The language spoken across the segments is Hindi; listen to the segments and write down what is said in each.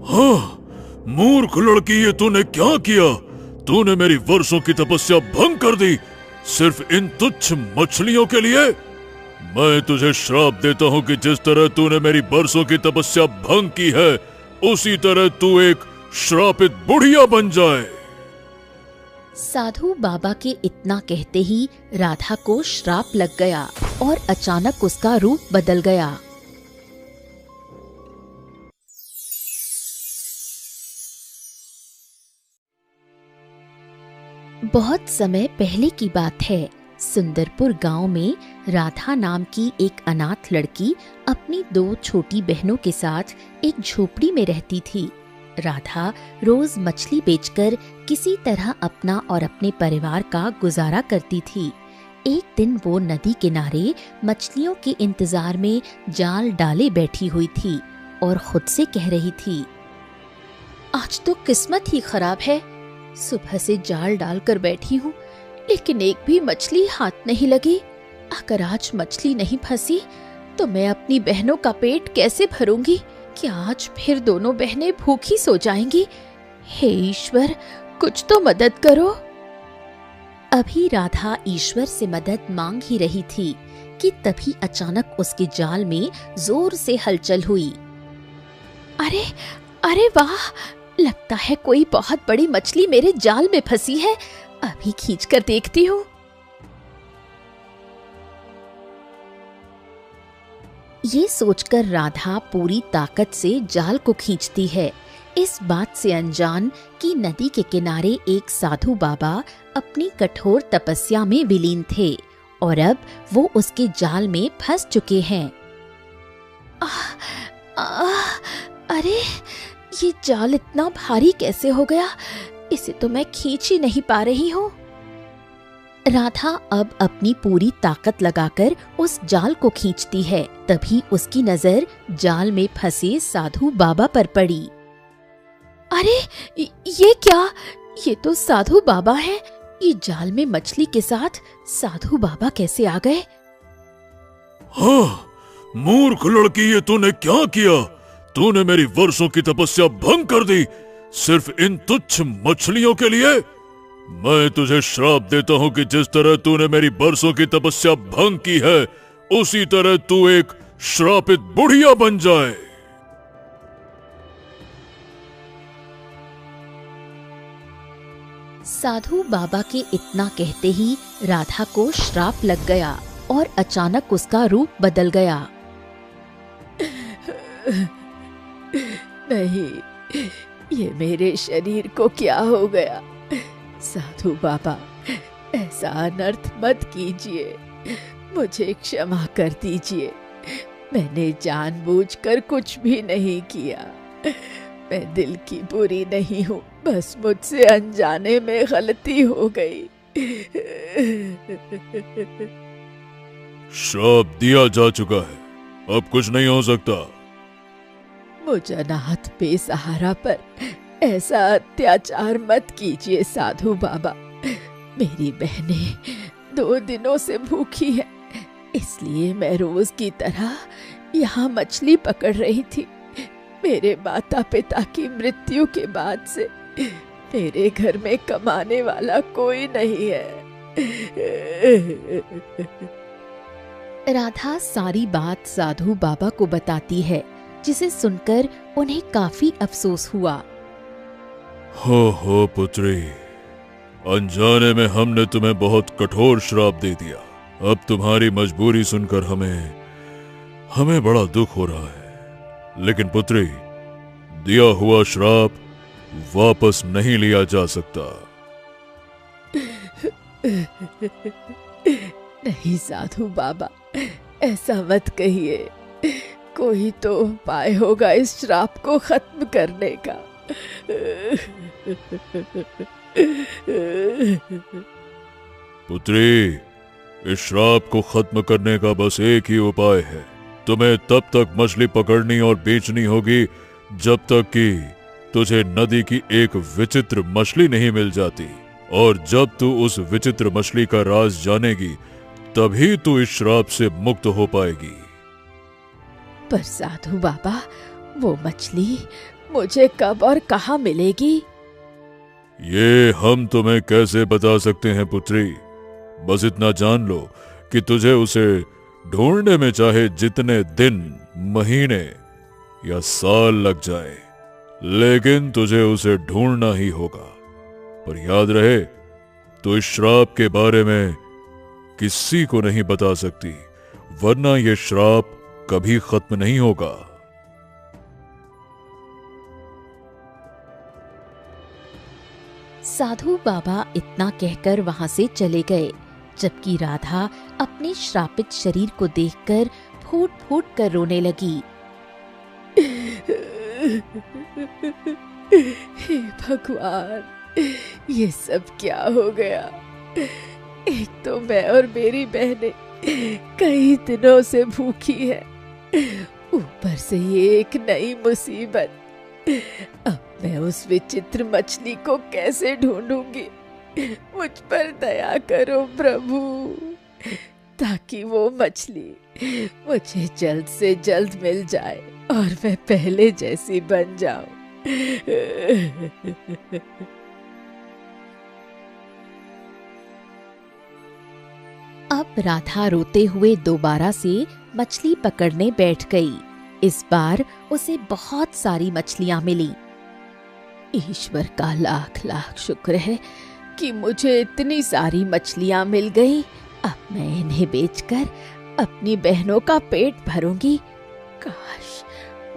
हाँ, मूर्ख लड़की, ये तूने क्या किया? तूने मेरी वर्षों की तपस्या भंग कर दी सिर्फ इन तुच्छ मछलियों के लिए। मैं तुझे श्राप देता हूँ कि जिस तरह तूने मेरी वर्षों की तपस्या भंग की है, उसी तरह तू एक श्रापित बुढ़िया बन जाए। साधु बाबा के इतना कहते ही राधा को श्राप लग गया और अचानक उसका रूप बदल गया। बहुत समय पहले की बात है। सुंदरपुर गांव में राधा नाम की एक अनाथ लड़की अपनी 2 छोटी बहनों के साथ एक झोपड़ी में रहती थी। राधा रोज मछली बेचकर किसी तरह अपना और अपने परिवार का गुजारा करती थी। एक दिन वो नदी किनारे मछलियों के इंतजार में जाल डाले बैठी हुई थी और खुद से कह रही थी, आज तो किस्मत ही खराब है। सुबह से जाल डालकर बैठी हूँ, लेकिन एक भी मछली हाथ नहीं लगी। अगर आज मछली नहीं फंसी तो मैं अपनी बहनों का पेट कैसे भरूंगी? क्या आज फिर दोनों बहनें भूखी सो जाएंगी? हे ईश्वर, कुछ तो मदद करो। अभी राधा ईश्वर से मदद मांग ही रही थी कि तभी अचानक उसके जाल में जोर से हलचल हुई। अरे अरे वाह, लगता है कोई बहुत बड़ी मछली मेरे जाल में फंसी है। अभी खींचकर देखती हूँ। ये सोचकर राधा पूरी ताकत से जाल को खींचती है, इस बात से अनजान कि नदी के किनारे एक साधु बाबा अपनी कठोर तपस्या में विलीन थे और अब वो उसके जाल में फंस चुके हैं। अरे ये जाल इतना भारी कैसे हो गया? इसे तो मैं खींच ही नहीं पा रही हूँ। राधा अब अपनी पूरी ताकत लगाकर उस जाल को खींचती है। तभी उसकी नजर जाल में फंसे साधु बाबा पर पड़ी। अरे ये क्या? ये तो साधु बाबा हैं। ये जाल में मछली के साथ साधु बाबा कैसे आ गए? हाँ, मूर्ख लड़की, ये तूने क्या किया? तूने मेरी वर्षों की तपस्या भंग कर दी सिर्फ इन तुच्छ मछलियों के लिए। मैं तुझे श्राप देता हूँ कि जिस तरह तूने मेरी वर्षों की तपस्या भंग की है, उसी तरह तू एक श्रापित बुढ़िया बन जाए। साधु बाबा के इतना कहते ही राधा को श्राप लग गया और अचानक उसका रूप बदल गया। नहीं, ये मेरे शरीर को क्या हो गया? साधु बाबा, ऐसा अनर्थ मत कीजिए, मुझे क्षमा कर दीजिए। मैंने जानबूझकर कुछ भी नहीं किया। मैं दिल की बुरी नहीं हूँ, बस मुझसे अनजाने में गलती हो गई। श्राप दिया जा चुका है, अब कुछ नहीं हो सकता। मुझ अनाथ बेसहारा पर ऐसा अत्याचार मत कीजिए साधु बाबा। मेरी बहनें 2 दिनों से भूखी है, इसलिए मैं रोज की तरह यहाँ मछली पकड़ रही थी। मेरे माता पिता की मृत्यु के बाद से मेरे घर में कमाने वाला कोई नहीं है। राधा सारी बात साधु बाबा को बताती है, जिसे सुनकर उन्हें काफी अफसोस हुआ। हो पुत्री, अनजाने में हमने तुम्हें बहुत कठोर श्राप दे दिया। अब तुम्हारी मजबूरी सुनकर हमें बड़ा दुख हो रहा है। लेकिन पुत्री, दिया हुआ श्राप वापस नहीं लिया जा सकता। नहीं साधु बाबा, ऐसा मत कहिए। कोई तो उपाय होगा इस श्राप को खत्म करने का। पुत्री, इस श्राप को खत्म करने का बस एक ही उपाय है। तुम्हें तब तक मछली पकड़नी और बेचनी होगी जब तक कि तुझे नदी की एक विचित्र मछली नहीं मिल जाती, और जब तू उस विचित्र मछली का राज जानेगी तभी तू इस श्राप से मुक्त हो पाएगी। पर साधु बाबा, वो मछली मुझे कब और कहाँ मिलेगी? ये हम तुम्हें कैसे बता सकते हैं पुत्री। बस इतना जान लो कि तुझे उसे ढूंढने में चाहे जितने दिन, महीने या साल लग जाए, लेकिन तुझे उसे ढूंढना ही होगा। पर याद रहे, तो इस श्राप के बारे में किसी को नहीं बता सकती, वरना यह श्राप कभी खत्म नहीं होगा। साधु बाबा इतना कहकर वहां से चले गए, जबकि राधा अपने श्रापित शरीर को देखकर फूट फूट कर रोने लगी। हे भगवान, ये सब क्या हो गया? एक तो मैं और मेरी बहनें कई दिनों से भूखी है, ऊपर से ये एक नई मुसीबत। अब मैं उस विचित्र मछली को कैसे ढूंढूंगी? मुझ पर दया करो प्रभु, ताकि वो मछली मुझे जल्द से जल्द मिल जाए और मैं पहले जैसी बन जाऊं। अब राधा रोते हुए दोबारा से मछली पकड़ने बैठ गई। इस बार उसे बहुत सारी मछलियां मिली। ईश्वर का लाख लाख शुक्र है कि मुझे इतनी सारी मछलियां मिल गईं। अब मैं इन्हें बेचकर अपनी बहनों का पेट भरूंगी। काश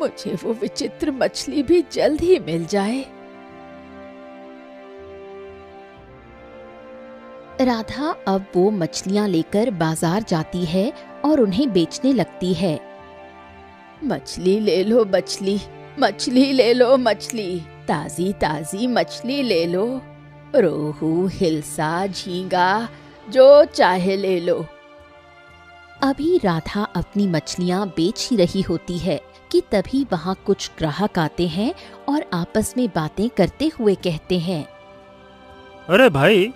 मुझे वो विचित्र मछली भी जल्द ही मिल जाए। राधा अब वो मछलियां लेकर बाजार जाती है और उन्हें बेचने लगती है। मछली ले लो मछली, मछली ले लो मछली, ताजी ताजी मछली ले लो। रोहू, हिल्सा, झींगा, जो चाहे ले लो। अभी राधा अपनी मछलियां बेच ही रही होती है कि तभी वहाँ कुछ ग्राहक आते हैं और आपस में बातें करते हुए कहते हैं, अरे भाई,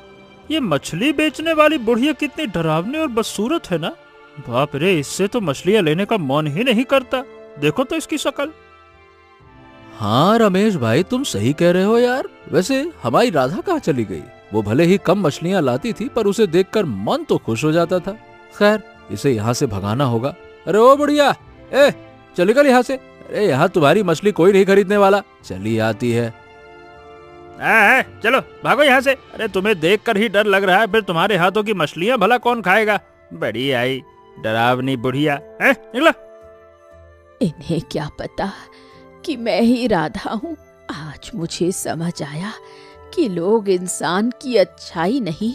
ये मछली बेचने वाली बुढ़िया कितनी डरावनी और बदसूरत है ना। बाप रे, इससे तो मछलियां लेने का मन ही नहीं करता। देखो तो इसकी शक्ल। हाँ रमेश भाई, तुम सही कह रहे हो यार। वैसे हमारी राधा कहाँ चली गई? वो भले ही कम मछलियां लाती थी, पर उसे देखकर मन तो खुश हो जाता था। खैर, इसे यहाँ से भगाना होगा। अरे ओ बुढ़िया, चल निकल यहाँ से। अरे यहाँ तुम्हारी मछली कोई नहीं खरीदने वाला। चली आती है। चलो भागो यहाँ से। अरे तुम्हें देखकर ही डर लग रहा है, फिर तुम्हारे हाथों की मछलियां भला कौन खाएगा? बड़ी आई डरावनी बुढ़िया। निकलो। इन्हें क्या पता कि मैं ही राधा हूँ। आज मुझे समझ आया कि लोग इंसान की अच्छाई नहीं,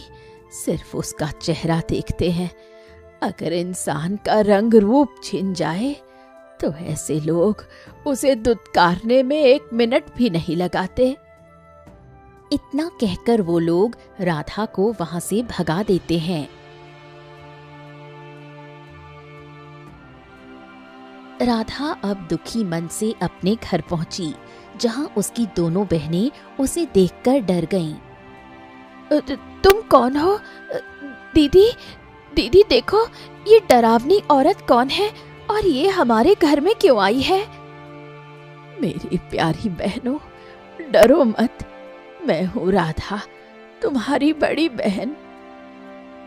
सिर्फ उसका चेहरा देखते हैं। अगर इंसान का रंग रूप छिन जाए तो ऐसे लोग उसे दुत्कारने में 1 मिनट भी नहीं लगाते। इतना कहकर वो लोग राधा को वहां से भगा देते हैं। राधा अब दुखी मन से अपने घर पहुंची, जहां उसकी दोनों बहनें उसे देखकर डर गईं। तुम कौन हो? दीदी, दीदी देखो, ये डरावनी औरत कौन है और ये हमारे घर में क्यों आई है? मेरी प्यारी बहनों, डरो मत। मैं हूँ राधा, तुम्हारी बड़ी बहन।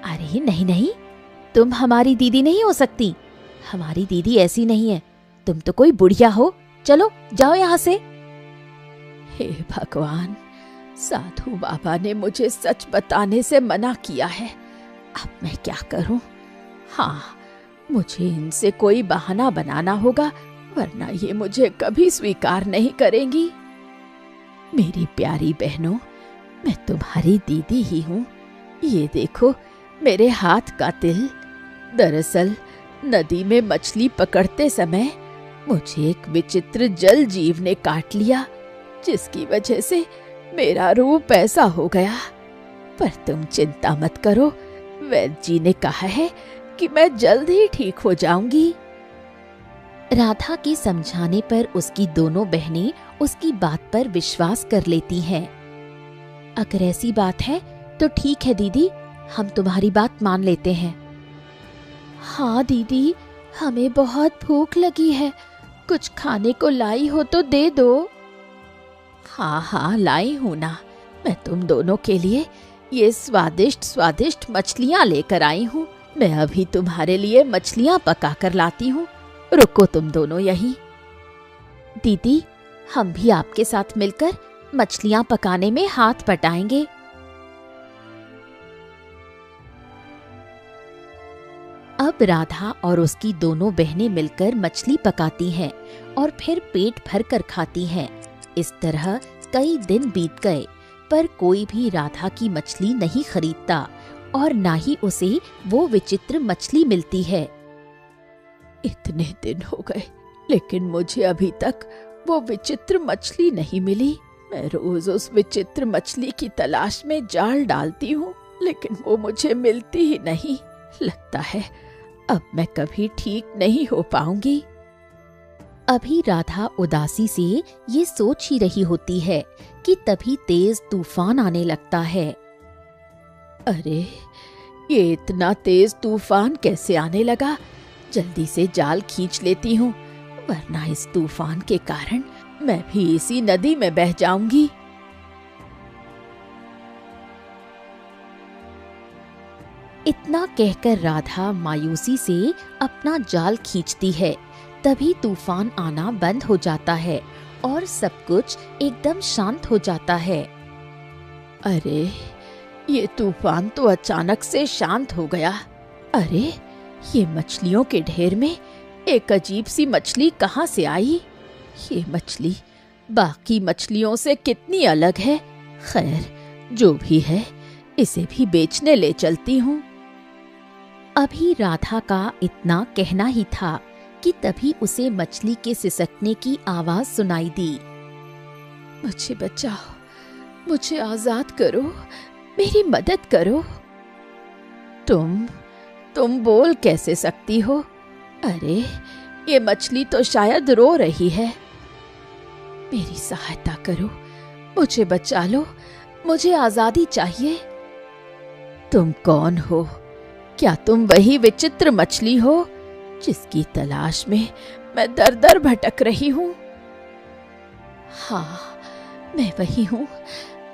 अरे नहीं नहीं, तुम हमारी दीदी नहीं हो सकती। हमारी दीदी ऐसी नहीं है, तुम तो कोई बुढ़िया हो। चलो जाओ यहाँ से। हे भगवान, साधु बाबा ने मुझे सच बताने से मना किया है। अब मैं क्या करूं? हाँ, मुझे इनसे कोई बहाना बनाना होगा, वरना ये मुझे कभी स्वीकार नहीं करेंगी। मेरी प्यारी बहनों, मैं तुम्हारी दीदी ही हूँ। ये देखो मेरे हाथ का तिल। दरअसल नदी में मछली पकड़ते समय मुझे एक विचित्र जल जीव ने काट लिया, जिसकी वजह से मेरा रूप ऐसा हो गया। पर तुम चिंता मत करो, वैद्य जी ने कहा है कि मैं जल्द ही ठीक हो जाऊंगी। राधा के समझाने पर उसकी दोनों बहनें उसकी बात पर विश्वास कर लेती हैं। अगर ऐसी बात है तो ठीक है दीदी, हम तुम्हारी बात मान लेते हैं। हाँ दीदी, हमें बहुत भूख लगी है, कुछ खाने को लाई हो तो दे दो। हाँ हाँ लाई हूं ना, मैं तुम दोनों के लिए ये स्वादिष्ट स्वादिष्ट मछलियाँ लेकर आई हूँ। मैं अभी तुम्हारे लिए मछलियाँ पका कर लाती हूँ, रुको तुम दोनों यहीं। दीदी, हम भी आपके साथ मिलकर मछलियाँ पकाने में हाथ बटाएंगे। अब राधा और उसकी दोनों बहनें मिलकर मछली पकाती हैं और फिर पेट भर कर खाती हैं। इस तरह कई दिन बीत गए, पर कोई भी राधा की मछली नहीं खरीदता और ना ही उसे वो विचित्र मछली मिलती है। इतने दिन हो गए लेकिन मुझे अभी तक वो विचित्र मछली नहीं मिली। मैं रोज उस विचित्र मछली की तलाश में जाल डालती हूँ लेकिन वो मुझे मिलती ही नहीं। लगता है अब मैं कभी ठीक नहीं हो पाऊंगी। अभी राधा उदासी से ये सोच ही रही होती है कि तभी तेज तूफान आने लगता है। अरे ये इतना तेज तूफान कैसे आने लगा? जल्दी से जाल खींच लेती हूँ, वरना इस तूफान के कारण मैं भी इसी नदी में बह जाऊंगी। इतना कहकर राधा मायूसी से अपना जाल खींचती है। तभी तूफान आना बंद हो जाता है और सब कुछ एकदम शांत हो जाता है। अरे ये तूफान तो अचानक से शांत हो गया। अरे ये मछलियों के ढेर में एक अजीब सी मछली कहाँ से आई? ये मछली बाकी मछलियों से कितनी अलग है। खैर जो भी है, इसे भी बेचने ले चलती हूँ। अभी राधा का इतना कहना ही था कि तभी उसे मछली के सिसकने की आवाज सुनाई दी। मुझे बचाओ, मुझे आजाद करो, मेरी मदद करो। तुम बोल कैसे सकती हो? अरे ये मछली तो शायद रो रही है। मेरी सहायता करो, मुझे बचा लो, मुझे आजादी चाहिए। तुम कौन हो? क्या तुम वही विचित्र मछली हो जिसकी तलाश में मैं दर दर भटक रही हूँ? हाँ मैं वही हूँ,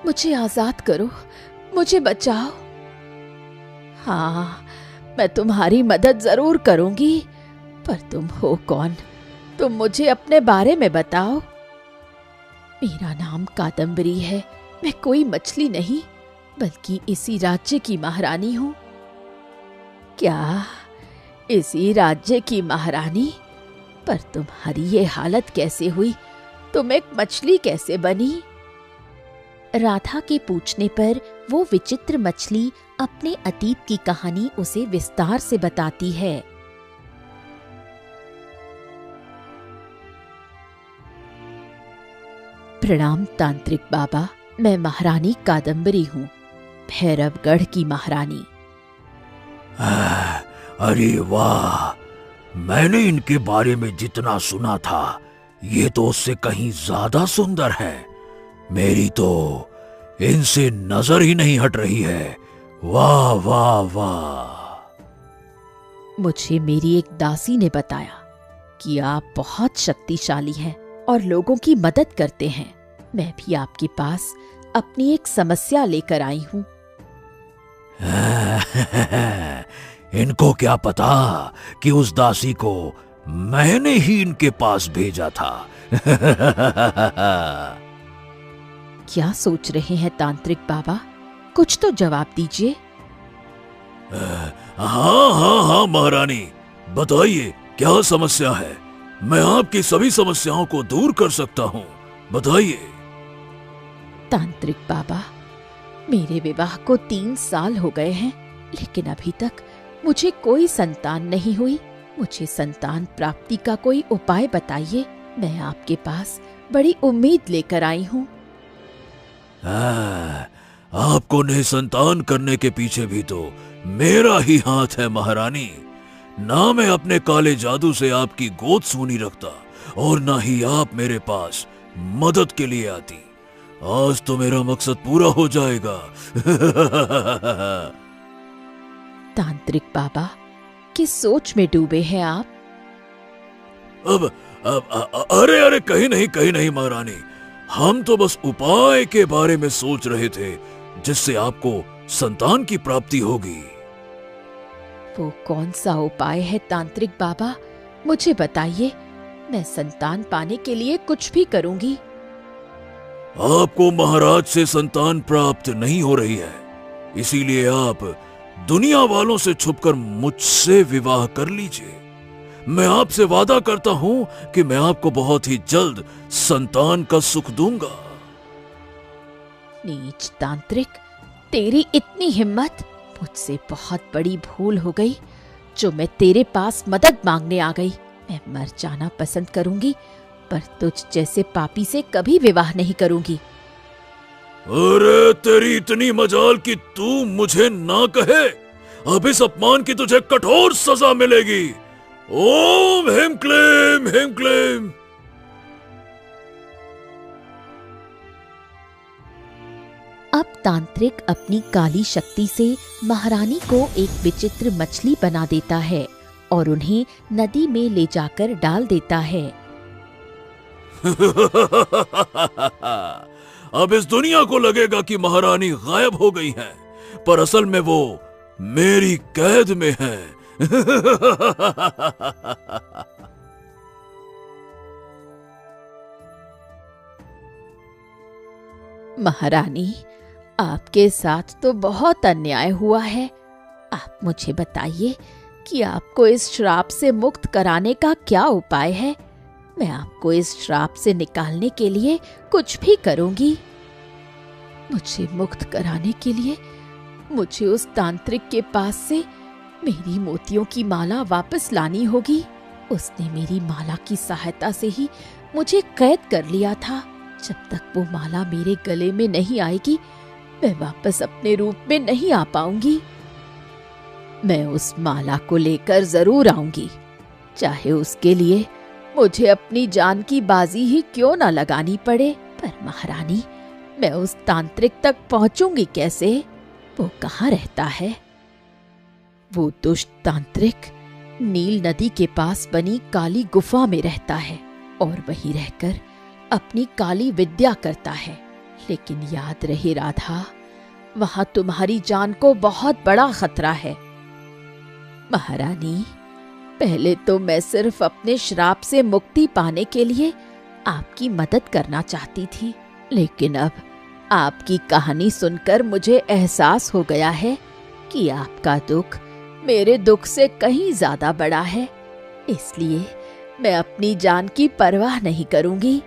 मुझे आजाद करो, मुझे बचाओ। हाँ मैं तुम्हारी मदद जरूर करूंगी, पर तुम हो कौन? तुम मुझे अपने बारे में बताओ। मेरा नाम कादम्बरी है, मैं कोई मछली नहीं बल्कि इसी राज्य की महारानी हूँ। क्या इसी राज्य की महारानी? पर तुम्हारी ये हालत कैसे हुई? तुम एक मछली कैसे बनी? राधा के पूछने पर वो विचित्र मछली अपने अतीत की कहानी उसे विस्तार से बताती है। प्रणाम तांत्रिक बाबा, मैं महारानी कादम्बरी हूँ, भैरवगढ़ की महारानी। अरे वाह, मैंने इनके बारे में जितना सुना था ये तो उससे कहीं ज्यादा सुंदर है। मेरी तो इनसे नजर ही नहीं हट रही है। वाह वाह वाह। मुझे मेरी एक दासी ने बताया कि आप बहुत शक्तिशाली हैं और लोगों की मदद करते हैं। मैं भी आपके पास अपनी एक समस्या लेकर आई हूँ। इनको क्या पता कि उस दासी को मैंने ही इनके पास भेजा था। क्या सोच रहे हैं तांत्रिक बाबा? कुछ तो जवाब दीजिए। हाँ महारानी, बताइए क्या समस्या है। मैं आपकी सभी समस्याओं को दूर कर सकता हूँ, बताइए। तांत्रिक बाबा, मेरे विवाह को 3 साल हो गए हैं लेकिन अभी तक मुझे कोई संतान नहीं हुई। मुझे संतान प्राप्ति का कोई उपाय बताइए। मैं आपके पास बड़ी उम्मीद लेकर आई हूँ। आपको निसंतान करने के पीछे भी तो मेरा ही हाथ है महारानी। ना मैं अपने काले जादू से आपकी गोद सूनी रखता और ना ही आप मेरे पास मदद के लिए आती। आज तो मेरा मकसद पूरा हो जाएगा। तांत्रिक बाबा, किस सोच में डूबे हैं आप? अरे अरे, कहीं नहीं महारानी, हम तो बस उपाय के बारे में सोच रहे थे जिससे आपको संतान की प्राप्ति होगी। वो कौन सा उपाय है तांत्रिक बाबा, मुझे बताइए। मैं संतान पाने के लिए कुछ भी करूंगी। आपको महाराज से संतान प्राप्त नहीं हो रही है, इसीलिए आप दुनिया वालों से छुपकर मुझसे विवाह कर लीजिए। मैं आपसे वादा करता हूं कि मैं आपको बहुत ही जल्द संतान का सुख दूंगा। नीच तांत्रिक, तेरी इतनी हिम्मत! मुझसे बहुत बड़ी भूल हो गई जो मैं तेरे पास मदद मांगने आ गई। मैं मर जाना पसंद करूंगी, पर तुझ जैसे पापी से कभी विवाह नहीं करूंगी। अरे तेरी इतनी मजाल कि तू मुझे ना कहे। अब इस अपमान की तुझे कठोर सजा मिलेगी। ओम ह्रीं क्लीं ह्रीं क्लीं। अब तांत्रिक अपनी काली शक्ति से महारानी को एक विचित्र मछली बना देता है और उन्हें नदी में ले जाकर डाल देता है। अब इस दुनिया को लगेगा कि महारानी गायब हो गई हैं, पर असल में वो मेरी कैद में है। महारानी, आपके साथ तो बहुत अन्याय हुआ है। आप मुझे बताइए कि आपको इस श्राप से मुक्त कराने का क्या उपाय है। मैं आपको इस श्राप से निकालने के लिए कुछ भी करूंगी। मुझे मुक्त कराने के लिए मुझे उस तांत्रिक के पास से मेरी मोतियों की माला वापस लानी होगी। उसने मेरी माला की सहायता से ही मुझे कैद कर लिया था। जब तक वो माला मेरे गले में नहीं आएगी, मैं वापस अपने रूप में नहीं आ पाऊंगी। मैं उस माला को लेकर जरूर आऊंगी, चाहे उसके लिए मुझे अपनी जान की बाजी ही क्यों ना लगानी पड़े। पर महारानी, मैं उस तांत्रिक तक पहुंचूंगी कैसे? वो कहाँ रहता है? वो दुष्ट तांत्रिक नील नदी के पास बनी काली गुफा में रहता है और वहीं रहकर अपनी काली विद्या करता है। लेकिन याद रहे राधा, वहां तुम्हारी जान को बहुत बड़ा खतरा है। महारानी, पहले तो मैं सिर्फ अपने श्राप से मुक्ति पाने के लिए आपकी मदद करना चाहती थी, लेकिन अब आपकी कहानी सुनकर मुझे एहसास हो गया है कि आपका दुख मेरे दुख से कहीं ज्यादा बड़ा है। इसलिए मैं अपनी जान की परवाह नहीं करूंगी।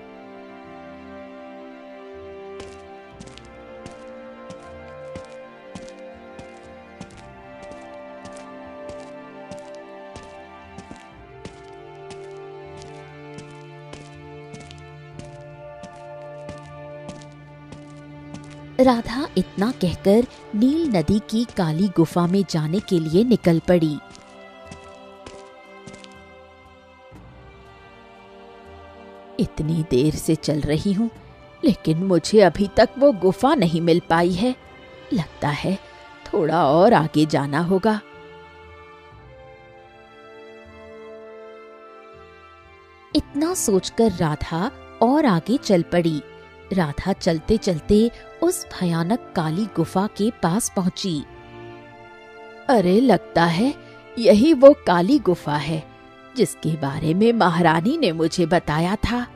राधा इतना कहकर नील नदी की काली गुफा में जाने के लिए निकल पड़ी। इतनी देर से चल रही हूँ, लेकिन मुझे अभी तक वो गुफा नहीं मिल पाई है। लगता है थोड़ा और आगे जाना होगा। इतना सोचकर राधा और आगे चल पड़ी। राधा चलते चलते उस भयानक काली गुफा के पास पहुंची। अरे, लगता है यही वो काली गुफा है जिसके बारे में महारानी ने मुझे बताया था।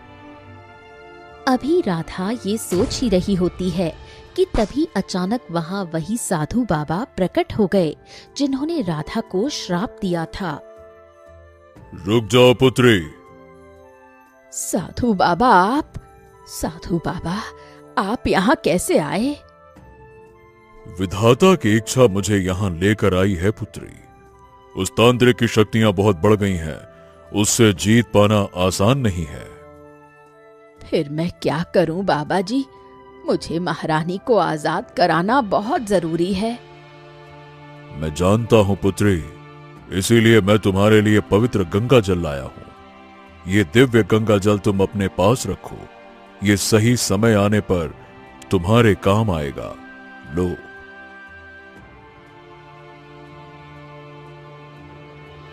अभी राधा ये सोच ही रही होती है कि तभी अचानक वहां वही साधु बाबा प्रकट हो गए जिन्होंने राधा को श्राप दिया था। रुक जाओ पुत्री। साधु बाबा, आप? साधु बाबा, आप यहाँ कैसे आए? विधाता की इच्छा मुझे यहाँ लेकर आई है पुत्री। उस तांत्रिक की शक्तियां बहुत बढ़ गई हैं, उससे जीत पाना आसान नहीं है। फिर मैं क्या करूं बाबा जी? मुझे महारानी को आजाद कराना बहुत जरूरी है। मैं जानता हूं पुत्री, इसीलिए मैं तुम्हारे लिए पवित्र गंगा जल लाया हूं। ये दिव्य गंगा जल तुम अपने पास रखो, ये सही समय आने पर तुम्हारे काम आएगा। लो।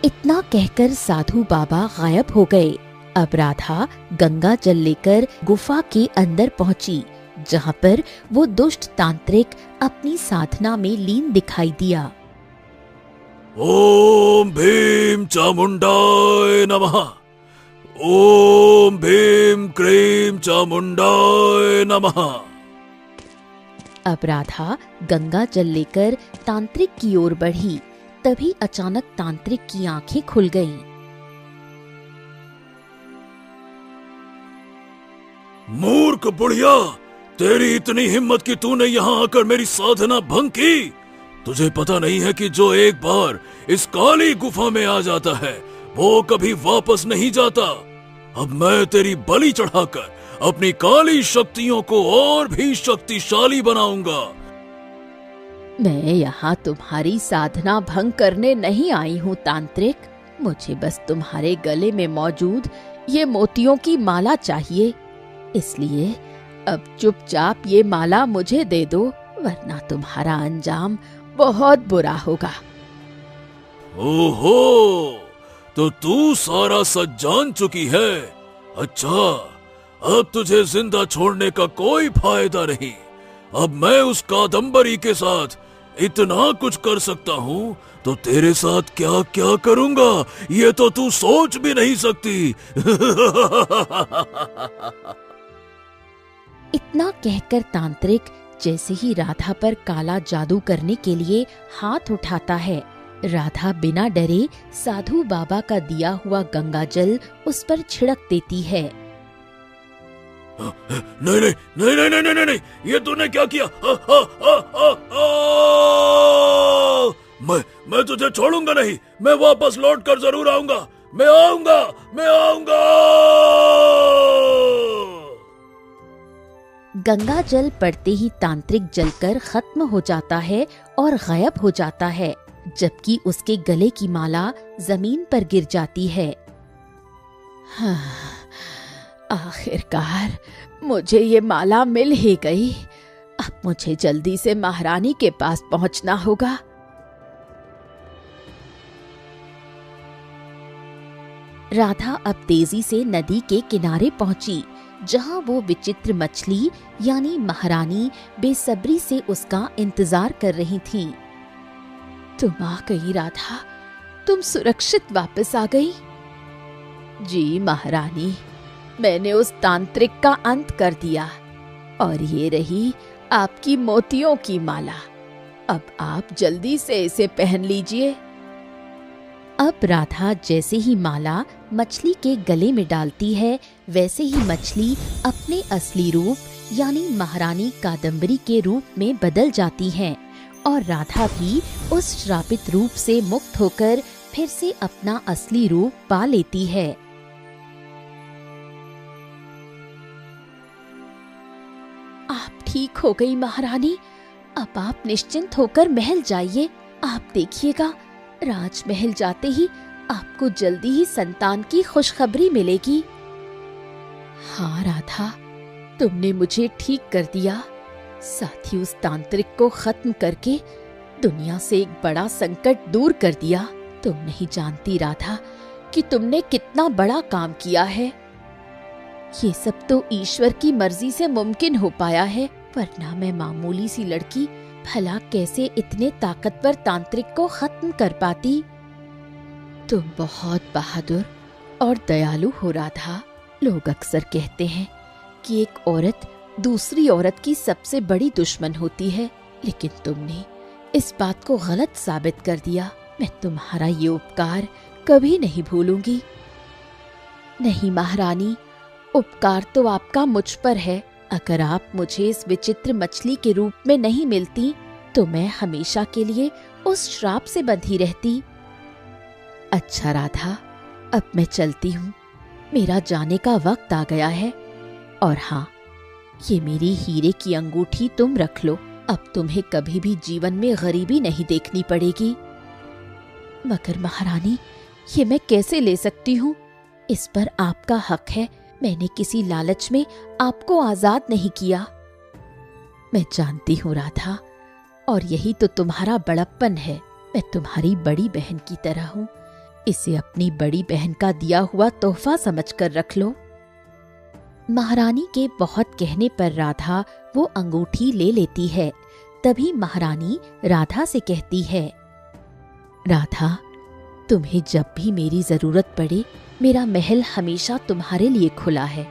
इतना कहकर साधु बाबा गायब हो गए अब राधा गंगा जल लेकर गुफा के अंदर पहुंची, जहां पर वो दुष्ट तांत्रिक अपनी साधना में लीन दिखाई दिया। ओम भीम चामुंडाय नमः। ओम भीम क्रीम चामुंडाय नमः। अब राधा गंगा जल लेकर तांत्रिक की ओर बढ़ी। तभी अचानक तांत्रिक की आंखें खुल गईं। मूर्ख बुढ़िया, तेरी इतनी हिम्मत कि तूने यहाँ आकर मेरी साधना भंग की। तुझे पता नहीं है कि जो एक बार इस काली गुफा में आ जाता है वो कभी वापस नहीं जाता। अब मैं तेरी बलि चढ़ाकर अपनी काली शक्तियों को और भी शक्तिशाली बनाऊंगा। मैं यहाँ तुम्हारी साधना भंग करने नहीं आई हूँ तांत्रिक। मुझे बस तुम्हारे गले में मौजूद ये मोतियों की माला चाहिए, इसलिए अब चुपचाप ये माला मुझे दे दो, वरना तुम्हारा अंजाम बहुत बुरा होगा। ओहो, तो तू सारा सच जान चुकी है। अच्छा, अब तुझे जिंदा छोड़ने का कोई फायदा नहीं। अब मैं उस कादम्बरी के साथ इतना कुछ कर सकता हूँ तो तेरे साथ क्या क्या करूंगा ये तो तू सोच भी नहीं सकती। इतना कहकर तांत्रिक जैसे ही राधा पर काला जादू करने के लिए हाथ उठाता है, राधा बिना डरे साधु बाबा का दिया हुआ गंगा जल उस पर छिड़क देती है। नहीं नहीं नहीं नहीं नहीं नहीं नहीं, ये तूने क्या किया? मैं तुझे छोड़ूंगा नहीं। मैं वापस लौट कर जरूर आऊंगा। मैं आऊंगा। गंगा जल पड़ते ही तांत्रिक जलकर खत्म हो जाता है और गायब हो जाता है, जबकि उसके गले की माला जमीन पर गिर जाती है। हाँ, आखिरकार मुझे ये माला मिल ही गई। अब मुझे जल्दी से महारानी के पास पहुंचना होगा। राधा अब तेजी से नदी के किनारे पहुंची, जहां वो विचित्र मछली यानी महारानी बेसब्री से उसका इंतजार कर रही थी। तुम आ गई राधा, तुम सुरक्षित वापस आ गई। जी महारानी, मैंने उस तांत्रिक का अंत कर दिया और ये रही आपकी मोतियों की माला। अब आप जल्दी से इसे पहन लीजिए। अब राधा जैसे ही माला मछली के गले में डालती है, वैसे ही मछली अपने असली रूप यानी महारानी कादम्बरी के रूप में बदल जाती है और राधा भी उस श्रापित रूप से मुक्त होकर फिर से अपना असली रूप पा लेती है। आप ठीक हो गई महारानी। अब आप निश्चिंत होकर महल जाइए। आप देखिएगा, राजमहल जाते ही आपको जल्दी ही संतान की खुशखबरी मिलेगी। हाँ राधा, तुमने मुझे ठीक कर दिया। साथ ही उस तांत्रिक को खत्म करके दुनिया से एक बड़ा संकट दूर कर दिया। तुम नहीं जानती राधा कि तुमने कितना बड़ा काम किया है। ये सब तो ईश्वर की मर्जी से मुमकिन हो पाया है, वरना मैं मामूली सी लड़की भला कैसे इतने ताकतवर तांत्रिक को खत्म कर पाती। तुम बहुत बहादुर और दयालु हो राधा। लोग अक्सर कहते हैं कि एक औरत दूसरी औरत की सबसे बड़ी दुश्मन होती है, लेकिन तुमने इस बात को गलत साबित कर दिया। मैं तुम्हारा ये उपकार कभी नहीं भूलूंगी। नहीं महारानी, उपकार तो आपका मुझ पर है। अगर आप मुझे इस विचित्र मछली के रूप में नहीं मिलती तो मैं हमेशा के लिए उस श्राप से बंधी रहती। अच्छा राधा, अब मैं चलती हूँ। मेरा जाने का वक्त आ गया है। और हाँ, ये मेरी हीरे की अंगूठी तुम रख लो। अब तुम्हें कभी भी जीवन में गरीबी नहीं देखनी पड़ेगी। मगर महारानी, ये मैं कैसे ले सकती हूँ? इस पर आपका हक है। मैंने किसी लालच में आपको आजाद नहीं किया। मैं जानती हूँ राधा, और यही तो तुम्हारा बड़प्पन है। मैं तुम्हारी बड़ी बहन की तरह हूँ, इसे अपनी बड़ी बहन का दिया हुआ तोहफा समझकर रख लो। महारानी के बहुत कहने पर राधा वो अंगूठी ले लेती है। तभी महारानी राधा से कहती है, राधा, तुम्हें जब भी मेरी जरूरत पड़े, मेरा महल हमेशा तुम्हारे लिए खुला है।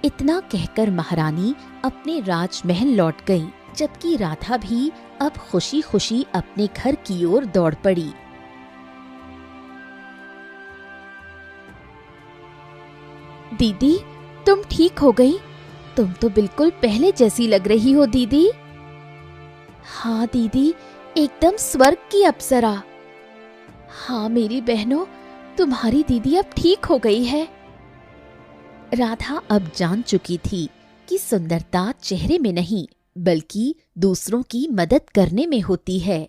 इतना कहकर महारानी अपने राजमहल लौट गई, जबकि राधा भी अब खुशी खुशी अपने घर की ओर दौड़ पड़ी। दीदी, तुम ठीक हो गई? तुम तो बिल्कुल पहले जैसी लग रही हो दीदी। हाँ दीदी, एकदम स्वर्ग की अप्सरा। हाँ मेरी बहनों, तुम्हारी दीदी अब ठीक हो गई है। राधा अब जान चुकी थी कि सुंदरता चेहरे में नहीं, बल्कि दूसरों की मदद करने में होती है।